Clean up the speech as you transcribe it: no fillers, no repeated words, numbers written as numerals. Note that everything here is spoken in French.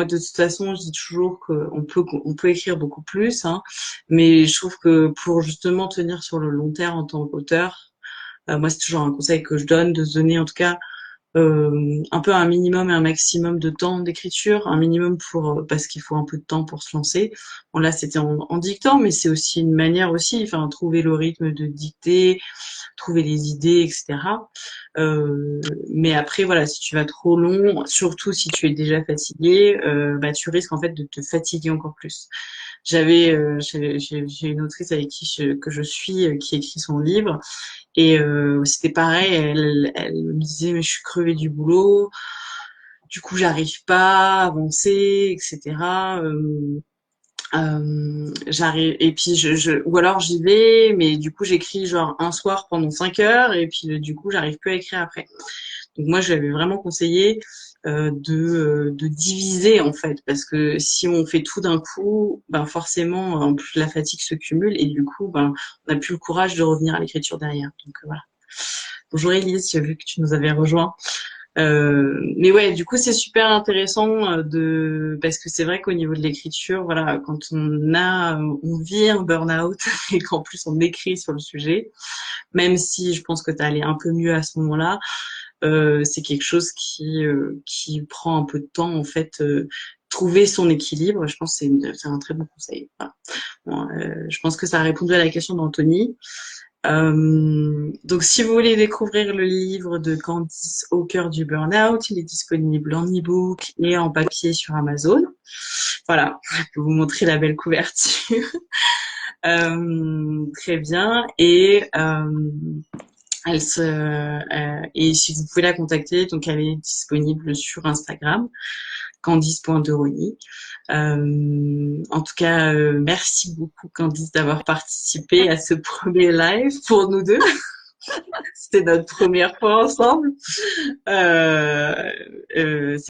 Moi, de toute façon, je dis toujours qu'on peut écrire beaucoup plus, hein, mais je trouve que pour justement tenir sur le long terme en tant qu'auteur, moi, c'est toujours un conseil que je donne, de se donner en tout cas un peu un minimum et un maximum de temps d'écriture, un minimum pour parce qu'il faut un peu de temps pour se lancer. Bon là c'était en dictant, mais c'est aussi une manière aussi, enfin trouver le rythme de dicter, trouver les idées, etc. Mais après voilà, si tu vas trop long, surtout si tu es déjà fatigué, bah tu risques en fait de te fatiguer encore plus. J'ai une autrice avec que je suis qui écrit son livre et c'était pareil, elle me disait mais je suis crevée du boulot, du coup j'arrive pas à avancer, etc. J'arrive et puis ou alors j'y vais, mais du coup j'écris genre un soir pendant 5 heures et puis du coup j'arrive plus à écrire après. Donc moi je lui avais vraiment conseillé de diviser en fait, parce que si on fait tout d'un coup, ben forcément en plus la fatigue se cumule et du coup ben on n'a plus le courage de revenir à l'écriture derrière. Donc voilà. Bonjour Elise, j'ai vu que tu nous avais rejoint. Mais ouais, du coup, c'est super intéressant parce que c'est vrai qu'au niveau de l'écriture, voilà, quand on vit un burn-out et qu'en plus on écrit sur le sujet, même si je pense que tu allé un peu mieux à ce moment-là, c'est quelque chose qui prend un peu de temps en fait. Trouver son équilibre, je pense que c'est un très bon conseil. Voilà. Bon, je pense que ça a répondu à la question d'Anthony. Donc, si vous voulez découvrir le livre de Candice Au cœur du burn-out, il est disponible en e-book et en papier sur Amazon. Voilà, je peux vous montrer la belle couverture. Très bien. Et si vous pouvez la contacter, donc elle est disponible sur Instagram, candice.deroni. En tout cas, merci beaucoup Candice d'avoir participé à ce premier live pour nous deux. C'était notre première fois ensemble. Euh,